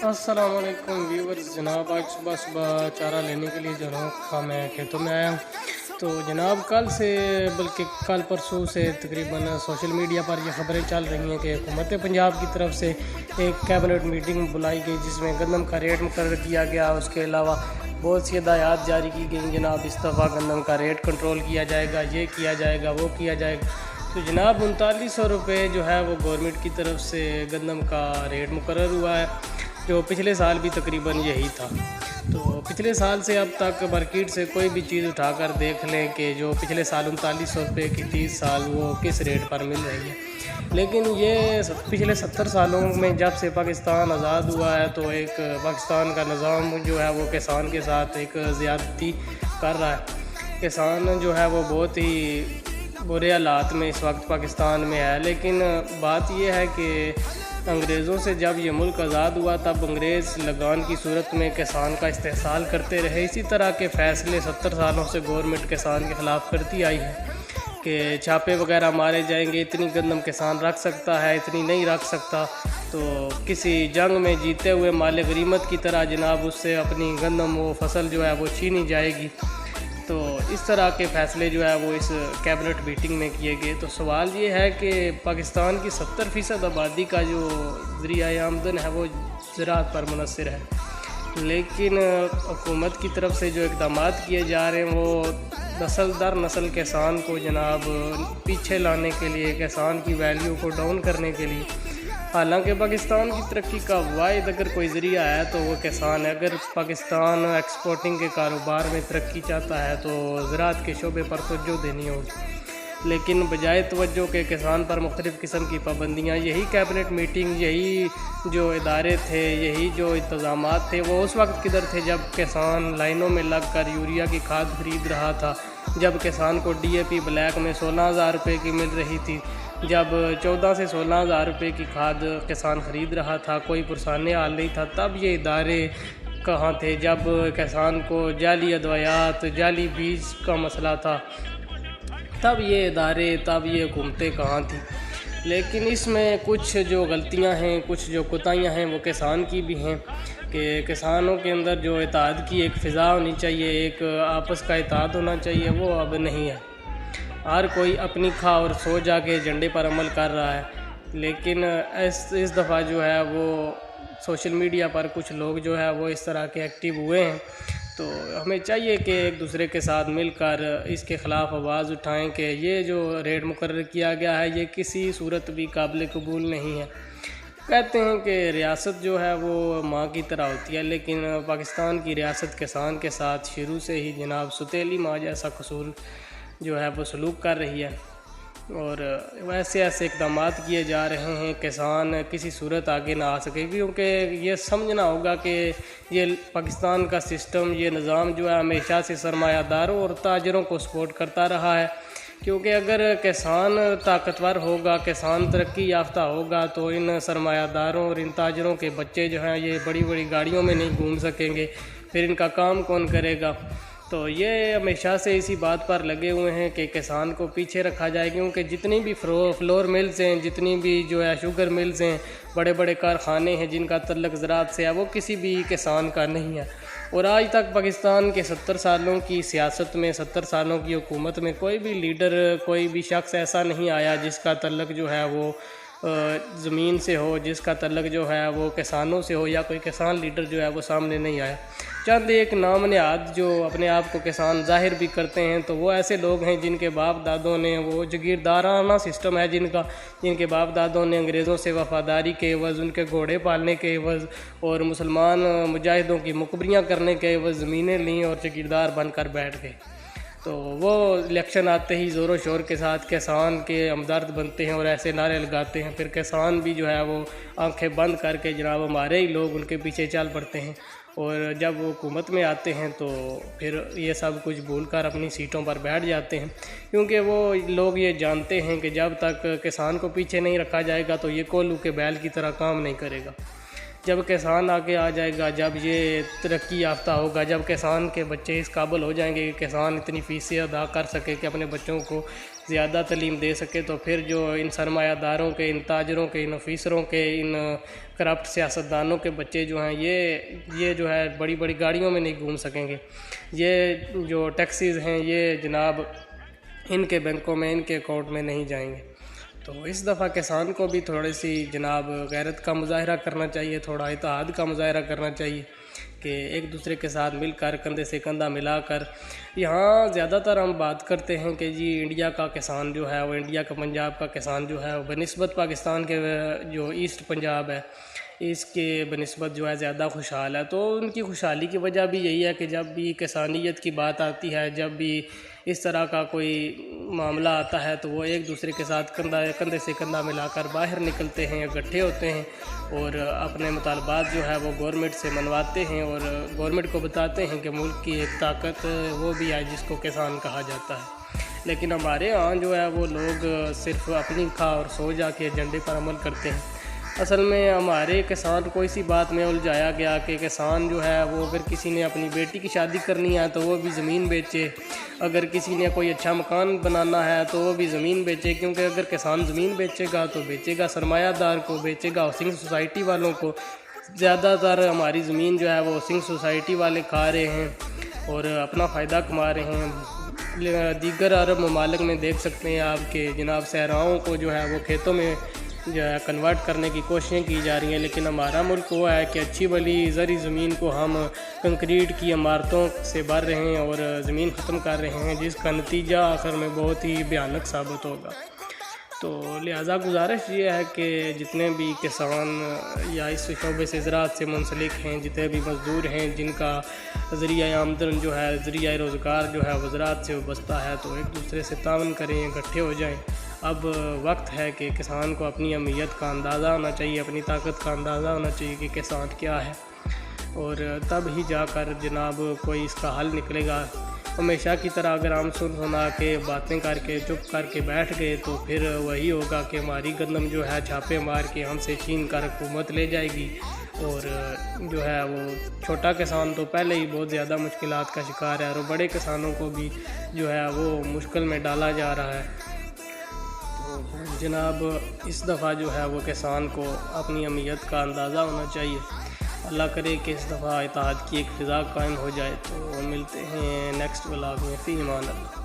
अस्सलाम वालेकुम व्यूवर्स। जनाब आज सुबह सुबह चारा लेने के लिए जनाब का मैं खेतों में आया हूँ। तो जनाब कल से बल्कि कल परसों से तकरीबन सोशल मीडिया पर ये खबरें चल रही हैं कि हुकूमत पंजाब की तरफ से एक कैबिनेट मीटिंग बुलाई गई जिसमें गंदम का रेट मुकर्रर किया गया। उसके अलावा बहुत सी हिदायत जारी की गई जनाब, इस दफ़ा गंदम का रेट कंट्रोल किया जाएगा, ये किया जाएगा, वो किया जाएगा। तो जनाब 3900 रुपये जो है वो गवर्नमेंट की तरफ से गंदम का रेट मुकर्रर हुआ है, जो पिछले साल भी तकरीबन यही था। तो पिछले साल से अब तक मार्केट से कोई भी चीज़ उठाकर देख लें कि जो पिछले साल 3900 रुपये की 30 साल वो किस रेट पर मिल रही है। लेकिन ये पिछले 70 सालों में जब से पाकिस्तान आज़ाद हुआ है तो एक पाकिस्तान का निज़ाम जो है वो किसान के साथ एक ज़्यादती कर रहा है। किसान जो है वो बहुत ही बुरे हालात में इस वक्त पाकिस्तान में है। लेकिन बात यह है कि अंग्रेज़ों से जब ये मुल्क आज़ाद हुआ तब अंग्रेज़ लगान की सूरत में किसान का इस्तेहसाल करते रहे। इसी तरह के फ़ैसले 70 सालों से गवर्नमेंट किसान के ख़िलाफ़ करती आई है कि छापे वगैरह मारे जाएंगे, इतनी गंदम किसान रख सकता है, इतनी नहीं रख सकता। तो किसी जंग में जीते हुए माल गनीमत की तरह जनाब उससे अपनी गंदम वो फसल जो है वो छीनी जाएगी। तो इस तरह के फ़ैसले जो है वो इस कैबिनेट मीटिंग में किए गए। तो सवाल ये है कि पाकिस्तान की 70% आबादी का जो ज़रिया आमदन है वो ज़राअत पर मुनहसर है। लेकिन हुकूमत की तरफ से जो इक़दाम किए जा रहे हैं वो नस्ल दर नस्ल किसान को जनाब पीछे लाने के लिए, किसान की वैल्यू को डाउन करने के लिए। हालांकि पाकिस्तान की तरक्की का वाहिद अगर कोई ज़रिया है तो वो किसान है। अगर पाकिस्तान एक्सपोर्टिंग के कारोबार में तरक्की चाहता है तो ज़राअत के शोबे पर तवज्जो देनी होगी। लेकिन बजाय तवज्जो के किसान पर मुख्तलिफ़ किस्म की पाबंदियाँ, यही कैबिनेट मीटिंग, यही जो इदारे थे, यही जो इंतज़ामात थे वो उस वक्त किधर थे जब किसान लाइनों में लग कर यूरिया की खाद खरीद रहा था, जब किसान को DAP ब्लैक में 16,000 रुपये की मिल रही थी, जब 14 से 16,000 रुपये की खाद किसान ख़रीद रहा था, कोई पुरसाने हाल नहीं था। तब ये इदारे कहाँ थे जब किसान को जाली अदवायात, जाली बीज का मसला था? तब ये इदारे, तब ये हुकूमतें कहाँ थी? लेकिन इसमें कुछ जो गलतियाँ हैं, कुछ जो कोताहियाँ हैं वो किसान की भी हैं कि किसानों के अंदर जो इत्तेहाद की एक फ़िज़ा होनी चाहिए, एक आपस का इत्तेहाद होना चाहिए, वो अब नहीं है। हर कोई अपनी खा और सो जाके एजेंडे पर अमल कर रहा है। लेकिन इस दफ़ा जो है वो सोशल मीडिया पर कुछ लोग जो है वो इस तरह के एक्टिव हुए हैं। तो हमें चाहिए कि एक दूसरे के साथ मिलकर इसके ख़िलाफ़ आवाज़ उठाएं कि ये जो रेट मुकर्रर किया गया है ये किसी सूरत भी काबिल कबूल नहीं है। कहते हैं कि रियासत जो है वो माँ की तरह होती है, लेकिन पाकिस्तान की रियासत किसान के साथ शुरू से ही जनाब सुतीली माँ जैसा कसूर जो है वो सलूक कर रही है। और वैसे ऐसे इक़दाम किए जा रहे हैं किसान किसी सूरत आगे ना आ सके, क्योंकि ये समझना होगा कि ये पाकिस्तान का सिस्टम, ये निज़ाम जो है हमेशा से सरमायादारों और ताजरों को सपोर्ट करता रहा है। क्योंकि अगर किसान ताकतवर होगा, किसान तरक्की याफ्ता होगा तो इन सरमायादारों और इन ताजरों के बच्चे जो हैं ये बड़ी बड़ी गाड़ियों में नहीं घूम सकेंगे, फिर इनका काम कौन करेगा? तो ये हमेशा से इसी बात पर लगे हुए हैं कि किसान को पीछे रखा जाए, क्योंकि जितनी भी फ्लोर मिल्स हैं, जितनी भी जो है शुगर मिल्स हैं, बड़े बड़े कारखाने हैं जिनका तल्लक ज़राअत से है, वो किसी भी किसान का नहीं है। और आज तक पाकिस्तान के 70 सालों की सियासत में, 70 सालों की हुकूमत में कोई भी लीडर, कोई भी शख्स ऐसा नहीं आया जिसका तल्लक जो है वो ज़मीन से हो, जिसका तल्लक जो है वो किसानों से हो, या कोई किसान लीडर जो है वो सामने नहीं आया। चंद एक नाम नहाद जो अपने आप को किसान ज़ाहिर भी करते हैं तो वो ऐसे लोग हैं जिनके बाप दादों ने, वो जागीरदाराना सिस्टम है जिनके बाप दादों ने अंग्रेज़ों से वफ़ादारी के एवज़, उनके घोड़े पालने के एवज़ और मुसलमान मुजाहिदों की मुकबरियाँ करने के एवज़ ज़मीनें लीं और जागीरदार बनकर बैठ गए। तो वो इलेक्शन आते ही ज़ोरों शोर के साथ किसान के हमदर्द बनते हैं और ऐसे नारे लगाते हैं। फिर किसान भी जो है वो आंखें बंद करके जनाब हमारे ही लोग उनके पीछे चल पड़ते हैं। और जब वो हुकूमत में आते हैं तो फिर ये सब कुछ भूलकर अपनी सीटों पर बैठ जाते हैं, क्योंकि वो लोग ये जानते हैं कि जब तक किसान को पीछे नहीं रखा जाएगा तो ये कोल्हू के बैल की तरह काम नहीं करेगा। جب کسان آگے آ جائے گا، جب یہ ترقی یافتہ ہوگا، جب کسان کے بچے اس قابل ہو جائیں گے کہ کسان اتنی فیسیں ادا کر سکے کہ اپنے بچوں کو زیادہ تعلیم دے سکے، تو پھر جو ان سرمایہ داروں کے، ان تاجروں کے، ان آفیسروں کے، ان کرپٹ سیاستدانوں کے بچے جو ہیں یہ جو ہے بڑی بڑی گاڑیوں میں نہیں گھوم سکیں گے۔ یہ جو ٹیکسیز ہیں یہ جناب ان کے بینکوں میں، ان کے اکاؤنٹ میں نہیں جائیں گے۔ تو اس دفعہ کسان کو بھی تھوڑی سی جناب غیرت کا مظاہرہ کرنا چاہیے، تھوڑا اتحاد کا مظاہرہ کرنا چاہیے کہ ایک دوسرے کے ساتھ مل کر، کندھے سے کندھا ملا کر۔ یہاں زیادہ تر ہم بات کرتے ہیں کہ جی انڈیا کا کسان جو ہے وہ، انڈیا کا پنجاب کا کسان جو ہے وہ بنسبت پاکستان کے جو ایسٹ پنجاب ہے اس کے بنسبت جو ہے زیادہ خوشحال ہے۔ تو ان کی خوشحالی کی وجہ بھی یہی ہے کہ جب بھی کسانیت کی بات آتی ہے، جب بھی اس طرح کا کوئی معاملہ آتا ہے تو وہ ایک دوسرے کے ساتھ کندھے سے کندھا ملا کر باہر نکلتے ہیں، اکٹھے ہوتے ہیں اور اپنے مطالبات جو ہے وہ گورنمنٹ سے منواتے ہیں اور گورنمنٹ کو بتاتے ہیں کہ ملک کی ایک طاقت وہ بھی ہے جس کو کسان کہا جاتا ہے۔ لیکن ہمارے ہاں جو ہے وہ لوگ صرف اپنی کھا اور سو جا کے ایجنڈے پر عمل کرتے ہیں۔ اصل میں ہمارے کسان کو اسی بات میں الجھایا گیا کہ کسان جو ہے وہ اگر کسی نے اپنی بیٹی کی شادی کرنی ہے تو وہ بھی زمین بیچے، اگر کسی نے کوئی اچھا مکان بنانا ہے تو وہ بھی زمین بیچے، کیونکہ اگر کسان زمین بیچے گا تو بیچے گا سرمایہ دار کو، بیچے گا ہاؤسنگ سوسائٹی والوں کو۔ زیادہ تر ہماری زمین جو ہے وہ ہاؤسنگ سوسائٹی والے کھا رہے ہیں اور اپنا فائدہ کما رہے ہیں۔ دیگر عرب ممالک میں دیکھ سکتے ہیں آپ کہ جناب صحراؤں کو جو ہے وہ کھیتوں میں جو ہے کنورٹ کرنے کی کوششیں کی جا رہی ہیں، لیکن ہمارا ملک وہ ہے کہ اچھی بھلی زرعی زمین کو ہم کنکریٹ کی عمارتوں سے بھر رہے ہیں اور زمین ختم کر رہے ہیں، جس کا نتیجہ آخر میں بہت ہی بھیانک ثابت ہوگا۔ تو لہٰذا گزارش یہ ہے کہ جتنے بھی کسان یا اس شعبے سے زراعت سے منسلک ہیں، جتنے بھی مزدور ہیں جن کا ذریعہ آمدن جو ہے، ذریعہ روزگار جو ہے وہ زراعت سے وابستہ ہے، تو ایک دوسرے سے تعاون کریں، اکٹھے ہو جائیں۔ اب وقت ہے کہ کسان کو اپنی اہمیت کا اندازہ ہونا چاہیے، اپنی طاقت کا اندازہ ہونا چاہیے کہ کسان کیا ہے، اور تب ہی جا کر جناب کوئی اس کا حل نکلے گا۔ ہمیشہ کی طرح اگر ہم سنا کے باتیں کر کے چپ کر کے بیٹھ گئے تو پھر وہی ہوگا کہ ہماری گندم جو ہے چھاپے مار کے ہم سے چھین کر حکومت لے جائے گی، اور جو ہے وہ چھوٹا کسان تو پہلے ہی بہت زیادہ مشکلات کا شکار ہے، اور بڑے کسانوں کو بھی جو ہے وہ مشکل میں ڈالا جا رہا ہے۔ جناب اس دفعہ جو ہے وہ کسان کو اپنی اہمیت کا اندازہ ہونا چاہیے۔ اللہ کرے کہ اس دفعہ اتحاد کی ایک فضا قائم ہو جائے۔ تو ملتے ہیں نیکسٹ ولاگ میں، فی امان اللہ۔